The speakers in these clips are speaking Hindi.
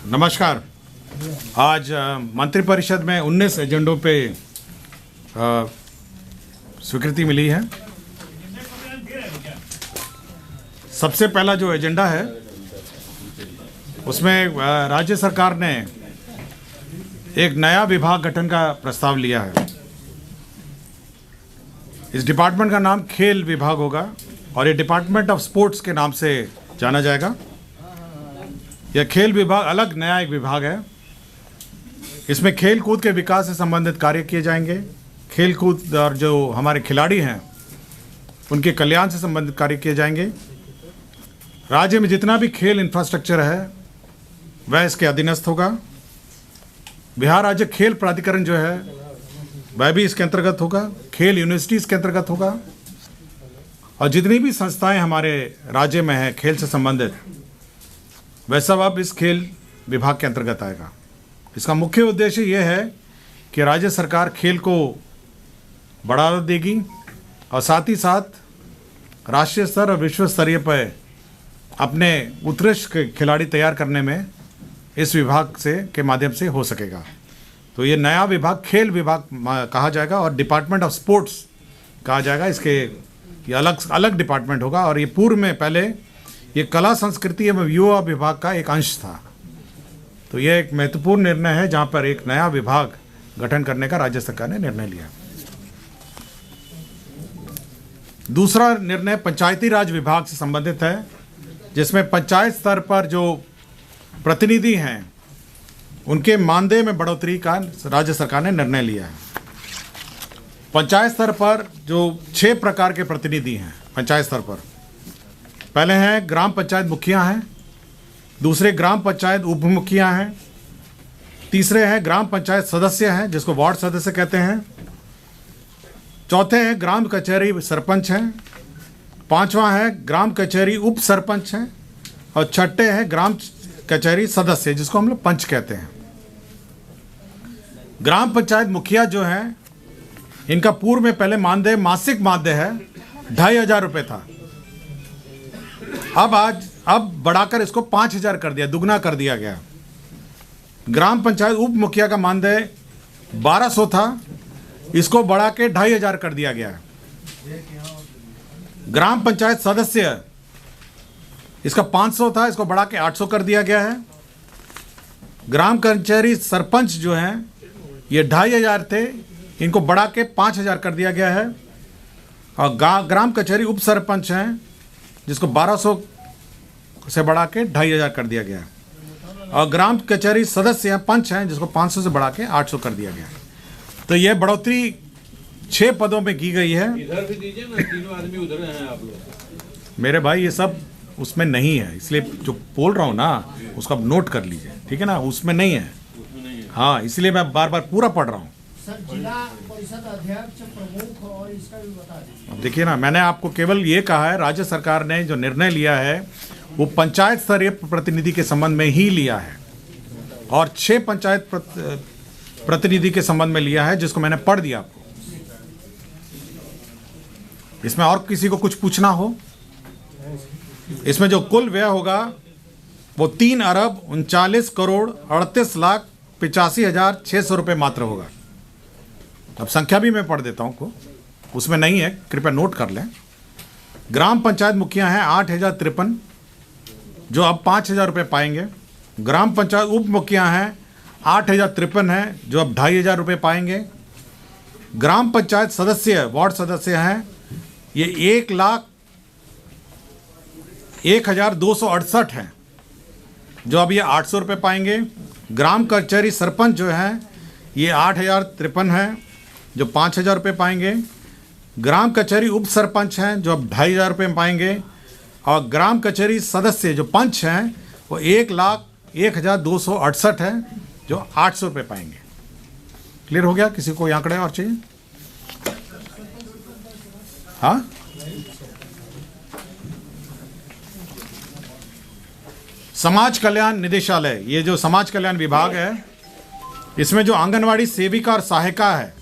नमस्कार। आज मंत्रिपरिषद में 19 एजेंडों पे स्वीकृति मिली है। सबसे पहला जो एजेंडा है उसमें राज्य सरकार ने एक नया विभाग गठन का प्रस्ताव लिया है। इस डिपार्टमेंट का नाम खेल विभाग होगा और ये डिपार्टमेंट ऑफ स्पोर्ट्स के नाम से जाना जाएगा। यह खेल विभाग अलग नया एक विभाग है। इसमें खेल कूद के विकास से संबंधित कार्य किए जाएंगे। खेल कूद और जो हमारे खिलाड़ी हैं उनके कल्याण से संबंधित कार्य किए जाएंगे। राज्य में जितना भी खेल इंफ्रास्ट्रक्चर है वह इसके अधीनस्थ होगा। बिहार राज्य खेल प्राधिकरण जो है वह भी इसके अंतर्गत होगा। खेल यूनिवर्सिटी इसके अंतर्गत होगा और जितनी भी संस्थाएं हमारे राज्य में हैं खेल से संबंधित वह सब अब इस खेल विभाग के अंतर्गत आएगा। इसका मुख्य उद्देश्य यह है कि राज्य सरकार खेल को बढ़ावा देगी और साथ ही साथ राष्ट्रीय स्तर और विश्व स्तरीय पर अपने उत्कृष्ट खिलाड़ी तैयार करने में इस विभाग से के माध्यम से हो सकेगा। तो ये नया विभाग खेल विभाग कहा जाएगा और डिपार्टमेंट ऑफ स्पोर्ट्स कहा जाएगा। इसके ये अलग अलग डिपार्टमेंट होगा और ये पूर्व में पहले ये कला संस्कृति एवं युवा विभाग का एक अंश था। तो ये एक महत्वपूर्ण निर्णय है जहाँ पर एक नया विभाग गठन करने का राज्य सरकार ने निर्णय लिया। दूसरा निर्णय पंचायती राज विभाग से संबंधित है, जिसमें पंचायत स्तर पर जो प्रतिनिधि हैं उनके मानदेय में बढ़ोतरी का राज्य सरकार ने निर्णय लिया है। पंचायत स्तर पर जो 6 प्रकार के प्रतिनिधि हैं पंचायत स्तर पर, पहले हैं ग्राम पंचायत मुखिया हैं, दूसरे ग्राम पंचायत उप मुखिया हैं, तीसरे हैं ग्राम पंचायत सदस्य हैं जिसको वार्ड सदस्य कहते हैं, चौथे हैं ग्राम कचहरी सरपंच हैं, पांचवा है ग्राम कचहरी उप सरपंच हैं और छठे हैं ग्राम कचहरी सदस्य जिसको हम लोग पंच कहते हैं। ग्राम पंचायत मुखिया जो हैं इनका पूर्व में पहले मानदेय मासिक मानदेय है 2500 रुपये था। अब बढ़ाकर इसको 5000 कर दिया, दुगना कर दिया गया। ग्राम पंचायत उप मुखिया का मानदेय 1200 था, इसको बढ़ा के 2500 कर दिया गया। ग्राम पंचायत सदस्य इसका 500 था, इसको बढ़ा के 800 कर दिया गया है। ग्राम कचहरी सरपंच जो हैं ये 2500 थे, इनको बढ़ा के 5000 कर दिया गया है। और ग्राम कचहरी उप सरपंच हैं जिसको 1200 से बढ़ा के 2500 कर दिया गया है। और ग्राम कचहरी सदस्य हैं पंच हैं जिसको 500 से बढ़ा के 800 कर दिया गया। तो यह बढ़ोतरी 6 पदों पे की गई है। इधर भी दीजिए ना, तीनों आदमी उधर हैं आप लोग। मेरे भाई ये सब उसमें नहीं है, इसलिए जो बोल रहा हूँ ना उसको आप नोट कर लीजिए, ठीक है ना। उसमें नहीं है, हाँ, इसलिए मैं बार बार पूरा पढ़ रहा हूँ। सर, जिला परिषद अध्यक्ष, प्रमुख और इसका भी बता दीजिए। अब देखिए ना, मैंने आपको केवल ये कहा है राज्य सरकार ने जो निर्णय लिया है वो पंचायत स्तरीय प्रतिनिधि के संबंध में ही लिया है और 6 पंचायत प्रतिनिधि के संबंध में लिया है जिसको मैंने पढ़ दिया आपको। इसमें और किसी को कुछ पूछना हो? इसमें जो कुल व्यय होगा वो 3,39,38,38,85,600 रुपये मात्र होगा। अब संख्या भी मैं पढ़ देता हूँ को, उसमें नहीं है, कृपया नोट कर लें। ग्राम पंचायत मुखिया हैं 8,053 जो अब 5,000 रुपये पाएंगे। ग्राम पंचायत उप मुखिया हैं 8,053 हैं जो अब 2,500 रुपये पाएंगे। ग्राम पंचायत सदस्य वार्ड सदस्य हैं ये 1,01,268 हैं जो अब ये 800 रुपये पाएंगे। ग्राम कचहरी सरपंच जो हैं ये 8,053 हैं जो 5,000 रुपये पाएंगे। ग्राम कचहरी उप सरपंच हैं जो अब 2,500 रुपये पाएंगे और ग्राम कचहरी सदस्य जो पंच हैं वो 1,01,268 हैं जो 800 रुपये पाएंगे। क्लियर हो गया? किसी को आंकड़े और चाहिए? हाँ, समाज कल्याण निदेशालय, ये जो समाज कल्याण विभाग है इसमें जो आंगनवाड़ी सेविका और सहायिका है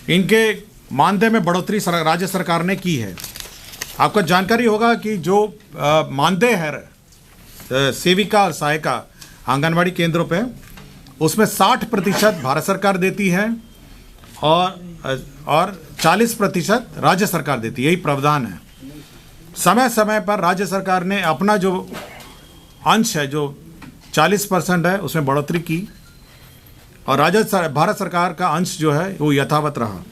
इनके मानदेय में बढ़ोतरी राज्य सरकार ने की है। आपको जानकारी होगा कि जो मानदेय है सेविका और सहायिका आंगनवाड़ी केंद्रों पे, उसमें 60% भारत सरकार देती है और 40% राज्य सरकार देती है। यही प्रावधान है। समय समय पर राज्य सरकार ने अपना जो अंश है, जो 40% है, उसमें बढ़ोतरी की और भारत सरकार का अंश जो है वो यथावत रहा।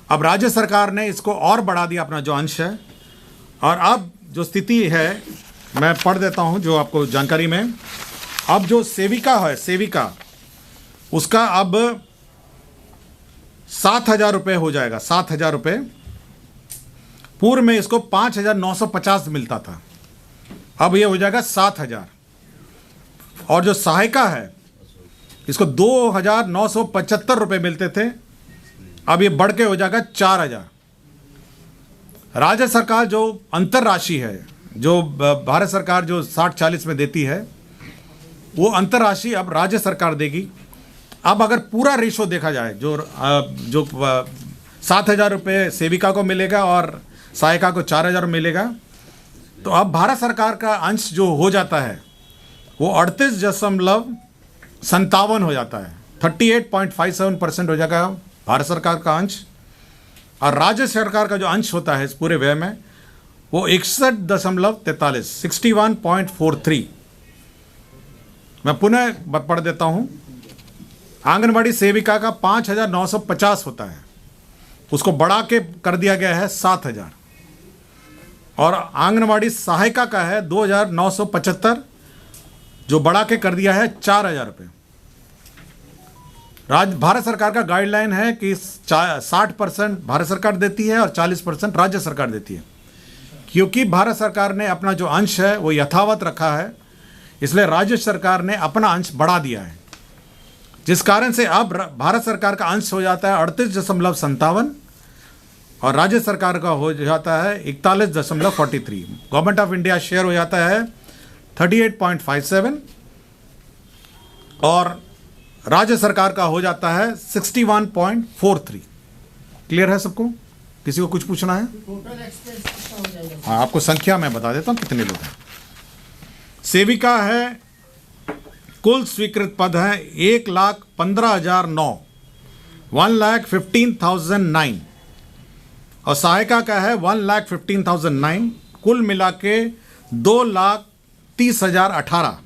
अब राज्य सरकार ने इसको और बढ़ा दिया, अपना जो अंश है। और अब जो स्थिति है, मैं पढ़ देता हूं जो आपको जानकारी में। अब जो सेविका है, सेविका, उसका अब 7,000 रुपये हो जाएगा। 7,000 रुपये। पूर्व में इसको 5,950 मिलता था, अब ये हो जाएगा 7,000। और जो सहायिका है, इसको 2,975 रुपये मिलते थे, अब ये बढ़ के हो जाएगा 4,000। राज्य सरकार जो अंतर राशि है, जो भारत सरकार जो 60-40 में देती है, वो अंतर राशि अब राज्य सरकार देगी। अब अगर पूरा रेशो देखा जाए, जो 7,000 रुपये सेविका को मिलेगा और सहायिका को 4,000 मिलेगा, तो अब भारत सरकार का अंश जो हो जाता है वो 38.57 हो जाता है। 38.57% हो जाएगा भारत सरकार का अंश। और राज्य सरकार का जो अंश होता है इस पूरे व्यय में, वो 61.43, 61.43। मैं पुनः पढ़ देता हूं। आंगनवाड़ी सेविका का 5,950 होता है, उसको बढ़ा के कर दिया गया है 7,000। और आंगनवाड़ी सहायिका का है 2,975, जो बढ़ा के कर दिया है 4,000 रुपये। भारत सरकार का गाइडलाइन है कि 60% भारत सरकार देती है और 40% राज्य सरकार देती है। क्योंकि भारत सरकार ने अपना जो अंश है वो यथावत रखा है, इसलिए राज्य सरकार ने अपना अंश बढ़ा दिया है, जिस कारण से अब भारत सरकार का अंश हो जाता है 38.57 और राज्य सरकार का हो जाता है 41.43। गवर्नमेंट ऑफ इंडिया शेयर हो जाता है 38.57 और राज्य सरकार का हो जाता है 61.43। क्लियर है सबको? किसी को कुछ पूछना है? टोटल एक्सपेंस कितना हो जाएगा? हाँ, आपको संख्या मैं बता देता हूं कितने लोग हैं। सेविका है, कुल स्वीकृत पद है 1,15,009, 1,15,009। और सहायिका का है 1,15,009। कुल मिला के 2,30,018।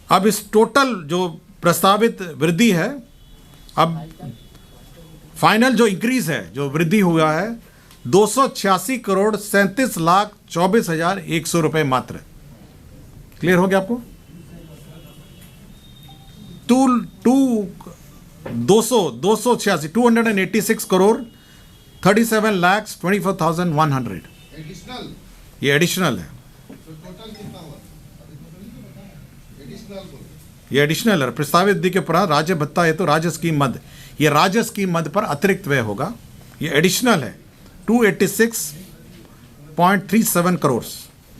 अब इस टोटल जो प्रस्तावित वृद्धि है, अब फाइनल जो इंक्रीज है, जो वृद्धि हुआ है, 286,37,24,100 रुपए मात्र। क्लियर हो गया आपको? 286 करोड़ 37,24,100। एडिशनल, ये एडिशनल है। तो टोटल कितना हुआ? एडिशनल बोलो। ये एडिशनल है। प्रस्तावित वृद्धि के उपरांत राज्य भत्ता है तो राज्य स्कीम मद, ये राज्य स्कीम मद पर अतिरिक्त व्यय होगा। ये एडिशनल है 286.37 करोड़।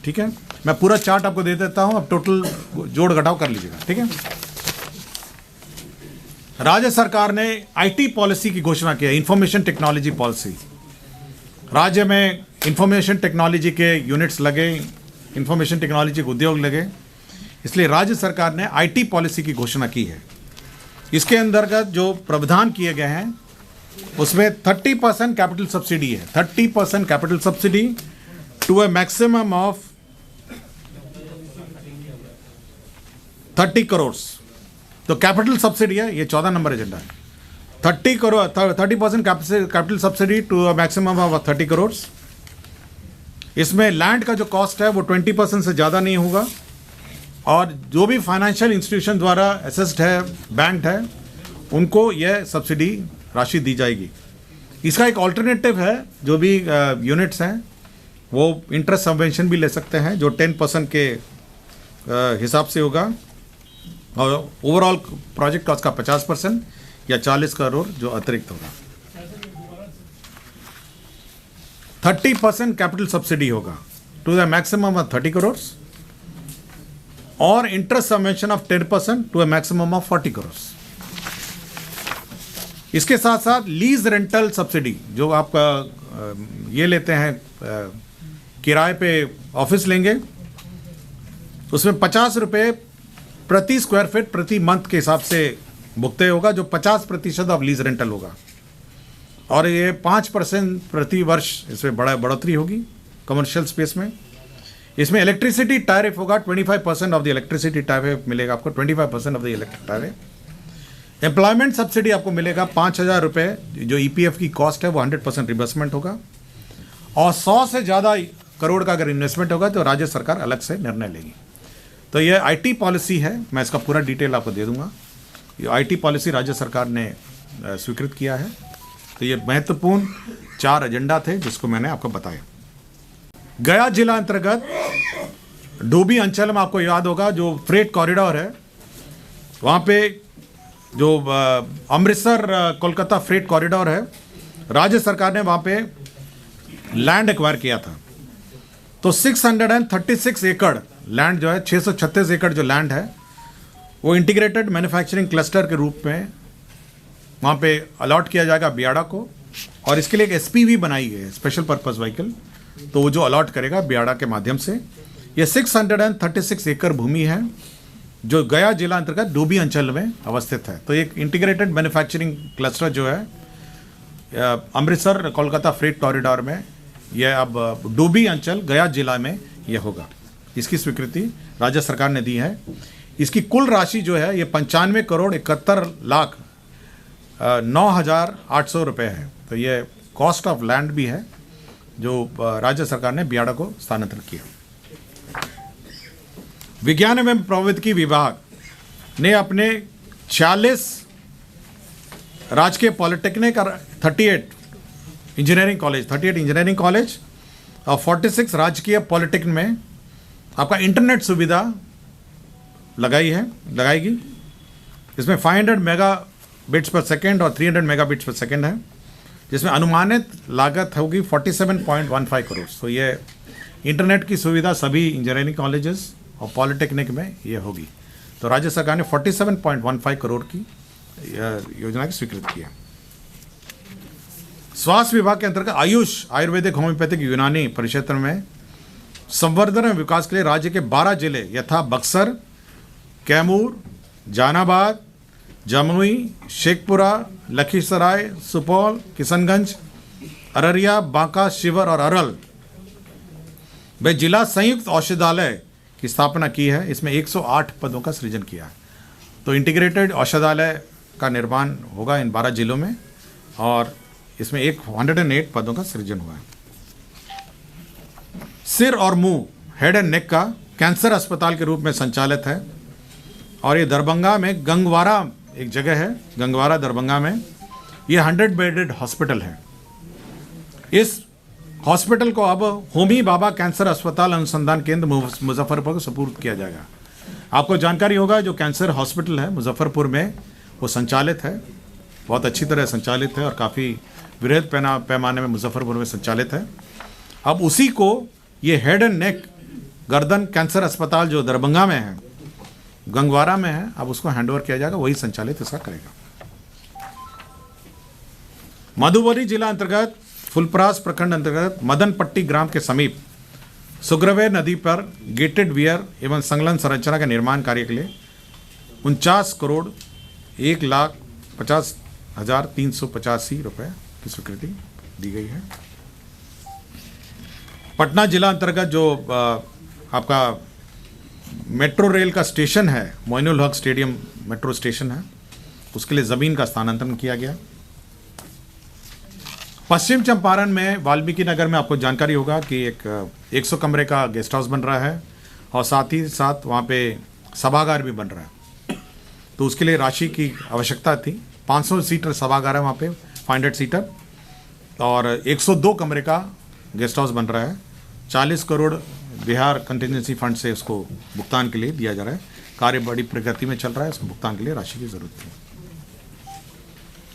ठीक है, मैं पूरा चार्ट आपको दे देता हूं, अब टोटल जोड़ घटाव कर लीजिएगा। ठीक है, राज्य सरकार ने आईटी पॉलिसी की घोषणा की है, इंफॉर्मेशन टेक्नोलॉजी पॉलिसी। राज्य में इंफॉर्मेशन टेक्नोलॉजी के यूनिट्स लगे, इंफॉर्मेशन टेक्नोलॉजी के उद्योग लगे, इसलिए राज्य सरकार ने आईटी पॉलिसी की घोषणा की है। इसके अंतर्गत जो प्रावधान किए गए हैं उसमें 30% कैपिटल सब्सिडी है। 30% capital subsidy to a maximum of 30 crore. तो कैपिटल सब्सिडी है, ये 14 नंबर एजेंडा है। 30% capital subsidy to a maximum of 30 crore. इसमें लैंड का जो कॉस्ट है वो 20% से ज़्यादा नहीं होगा और जो भी फाइनेंशियल इंस्टीट्यूशन द्वारा असेस्ड है, बैंक्ड है, उनको यह सब्सिडी राशि दी जाएगी। इसका एक ऑल्टरनेटिव है, जो भी यूनिट्स हैं वो इंटरेस्ट सबवेंशन भी ले सकते हैं, जो 10% के हिसाब से होगा और ओवरऑल प्रोजेक्ट कॉस्ट का 50% या 40 करोड़ जो अतिरिक्त होगा। 30% कैपिटल सब्सिडी होगा to the maximum of 30 crore और interest subvention of 10% to a maximum of 40 crore. इसके साथ साथ लीज रेंटल सब्सिडी, जो आपका ये लेते हैं किराए पे ऑफिस लेंगे उसमें 50 रुपये प्रति स्क्वायर फीट प्रति मंथ के हिसाब से भुगते होगा, जो 50% ऑफ लीज रेंटल होगा। और ये 5% प्रति वर्ष इसमें बढ़ोतरी होगी कमर्शियल स्पेस में। इसमें इलेक्ट्रिसिटी टैरिफ होगा, 25% ऑफ द इलेक्ट्रिसिटी टैरिफ मिलेगा आपको, 25% of the electric tariff. Employment subsidy आपको मिलेगा 5,000 रुपये, जो EPF की कॉस्ट है वो 100% रिबर्समेंट होगा। और 100 से ज़्यादा करोड़ का अगर इन्वेस्टमेंट होगा तो राज्य सरकार अलग से निर्णय लेगी। तो ये IT पॉलिसी है, मैं इसका पूरा डिटेल आपको दे दूंगा। ये IT पॉलिसी राज्य सरकार ने स्वीकृत किया है। तो ये महत्वपूर्ण 4 एजेंडा थे जिसको मैंने आपको बताया। गया जिला अंतर्गत डोभी अंचल में आपको याद होगा जो फ्रेट कॉरिडोर है, वहाँ पे जो अमृतसर कोलकाता फ्रेट कॉरिडोर है, राज्य सरकार ने वहाँ पे लैंड एक्वायर किया था। तो 636 एकड़ लैंड जो है, 636 एकड़ जो लैंड है वो इंटीग्रेटेड मैन्युफैक्चरिंग क्लस्टर के रूप में वहाँ पे अलॉट किया जाएगा बियाड़ा को। और इसके लिए एक SPV बनाई गई है, स्पेशल पर्पस व्हीकल, तो वो जो अलॉट करेगा बियाड़ा के माध्यम से। ये 636 एकड़ भूमि है जो गया जिला अंतर्गत डोभी अंचल में अवस्थित है। तो एक इंटीग्रेटेड मैन्युफैक्चरिंग क्लस्टर जो है अमृतसर कोलकाता फ्रेट कॉरिडोर में, यह अब डोभी अंचल गया जिला में यह होगा। इसकी स्वीकृति राज्य सरकार ने दी है। इसकी कुल राशि जो है ये 95 करोड़ 71 लाख 9,800 रुपये है। तो ये कॉस्ट ऑफ लैंड भी है जो राज्य सरकार ने बियाड़ा को स्थानांतरित किया। विज्ञान एवं प्रौद्योगिकी विभाग ने अपने 46 राजकीय पॉलिटेक्निक और 38 इंजीनियरिंग कॉलेज और 46 राजकीय पॉलिटेक्निक में आपका इंटरनेट सुविधा लगाएगी। इसमें 500 मेगाबिट्स पर सेकेंड और 300 मेगाबिट्स पर सेकेंड है, जिसमें अनुमानित लागत होगी 47.15 करोड़। तो ये इंटरनेट की सुविधा सभी इंजीनियरिंग कॉलेजेस और पॉलिटेक्निक में ये होगी। तो राज्य सरकार ने 47.15 करोड़ की योजना की स्वीकृति की है। स्वास्थ्य विभाग के अंतर्गत आयुष, आयुर्वेदिक, होम्योपैथिक, यूनानी परिक्षेत्र में संवर्धन एवं विकास के लिए राज्य के 12 जिले यथा बक्सर, कैमूर, जहानाबाद, जमुई, शेखपुरा, लखीसराय, सुपौल, किशनगंज, अररिया, बांका, शिवहर और अरल वे जिला संयुक्त औषधालय की स्थापना की है। इसमें 108 पदों का सृजन किया है। तो इंटीग्रेटेड औषधालय का निर्माण होगा इन 12 जिलों में और इसमें 108 पदों का सृजन हुआ है। सिर और मुंह, हेड एंड नेक का कैंसर अस्पताल के रूप में संचालित है और ये दरभंगा में गंगवारा एक जगह है, गंगवारा दरभंगा में ये 100 बेडेड हॉस्पिटल है। इस हॉस्पिटल को अब होमी बाबा कैंसर अस्पताल अनुसंधान केंद्र मुजफ्फरपुर को सुपुर्द किया जाएगा। आपको जानकारी होगा जो कैंसर हॉस्पिटल है मुजफ्फरपुर में वो संचालित है, बहुत अच्छी तरह संचालित है और काफ़ी वृहद पैमाने में मुजफ्फरपुर में संचालित है। अब उसी को ये हेड एंड नेक गर्दन कैंसर अस्पताल जो दरभंगा में है, गंगवारा में है, अब उसको हैंडओवर किया जाएगा, वही संचालित इसका करेगा। मधुबनी जिला अंतर्गत फुलपरास प्रखंड अंतर्गत मदनपट्टी ग्राम के समीप सुग्रवे नदी पर गेटेड वियर एवं संलग्न संरचना के निर्माण कार्य के लिए 49 करोड़ 1,50,385 रुपये की स्वीकृति दी गई है। पटना जिला अंतर्गत जो आपका मेट्रो रेल का स्टेशन है, Moinul Haq stadium metro station है, उसके लिए ज़मीन का स्थानांतरण किया गया। पश्चिम चंपारण में वाल्मीकि नगर में आपको जानकारी होगा कि एक 100 कमरे का गेस्ट हाउस बन रहा है और साथ ही साथ वहाँ पे सभागार भी बन रहा है। तो उसके लिए राशि की आवश्यकता थी। 500 सीटर सभागार है वहाँ पे, 500 सीटर, और 102 कमरे का गेस्ट हाउस बन रहा है। 40 करोड़ बिहार कंटिजेंसी फंड से उसको भुगतान के लिए दिया जा रहा है। कार्य बड़ी प्रगति में चल रहा है, उसको भुगतान के लिए राशि की जरूरत थी।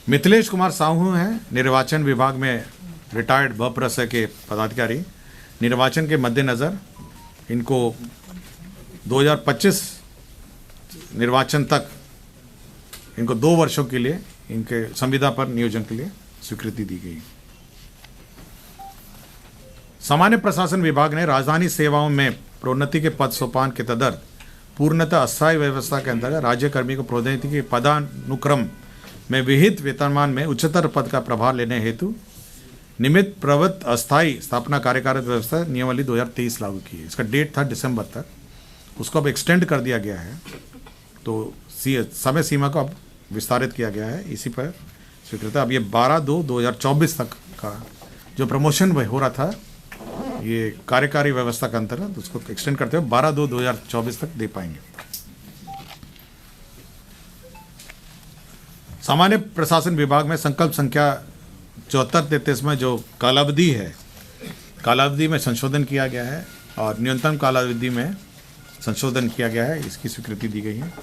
मिथिलेश कुमार साहू हैं निर्वाचन विभाग में रिटायर्ड बप्रस के पदाधिकारी। निर्वाचन के मद्देनज़र इनको 2025 निर्वाचन तक इनको 2 वर्षों के लिए इनके संविदा पर नियोजन के लिए स्वीकृति दी गई। सामान्य प्रशासन विभाग ने राजधानी सेवाओं में प्रोन्नति के पद सोपान के तदर्थ पूर्णतः अस्थायी व्यवस्था के अंतर्गत राज्य कर्मी को प्रोन्नति के पदानुक्रम में विहित वेतनमान में उच्चतर पद का प्रभार लेने हेतु निमित्त प्रवृत्त अस्थायी स्थापना कार्यकारित व्यवस्था नियमावली 2023 लागू की है। इसका डेट था दिसंबर तक, उसको अब एक्सटेंड कर दिया गया है, तो समय सीमा को अब विस्तारित किया गया है। इसी पर स्वीकृत अब ये 12/2/2024 तक का जो प्रमोशन हो रहा था ये कार्यकारी व्यवस्था के अंतर्गत उसको एक्सटेंड करते हुए 12/2/2024 तक दे पाएंगे। सामान्य प्रशासन विभाग में संकल्प संख्या 7433 में जो कालावधि है, कालावधि में संशोधन किया गया है और न्यूनतम कालावधि में संशोधन किया गया है, इसकी स्वीकृति दी गई है।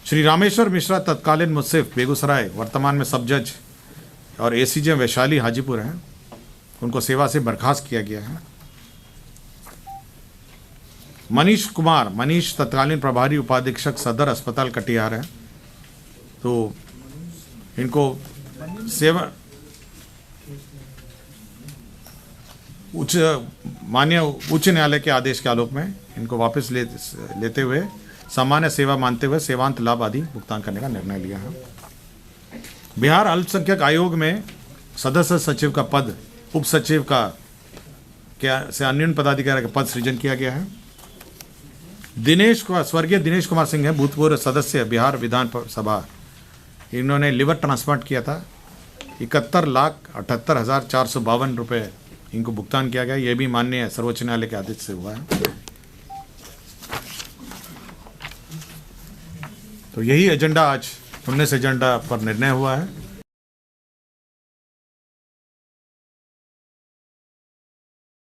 श्री रामेश्वर मिश्रा तत्कालीन मुंसिफ बेगूसराय, वर्तमान में सब जज और एसीजे वैशाली हाजीपुर हैं, उनको सेवा से बर्खास्त किया गया है। मनीष तत्कालीन प्रभारी उपाधीक्षक सदर अस्पताल कटिहार है, तो इनको सेवा माननीय उच्च न्यायालय के आदेश के आलोक में इनको वापस लेते हुए सामान्य सेवा मानते हुए सेवांत लाभ आदि भुगतान करने का निर्णय लिया है। बिहार अल्पसंख्यक आयोग में सदस्य सचिव का पद उप सचिव का से अन्य पदाधिकारी का पद सृजन किया गया है। स्वर्गीय दिनेश कुमार सिंह है, भूतपूर्व सदस्य बिहार विधान सभा, इन्होंने लिवर ट्रांसप्लांट किया था। 71,78,452 रुपये इनको भुगतान किया गया। यह भी माननीय सर्वोच्च न्यायालय के आदेश से हुआ है। तो यही एजेंडा आज 19 एजेंडा पर निर्णय हुआ है।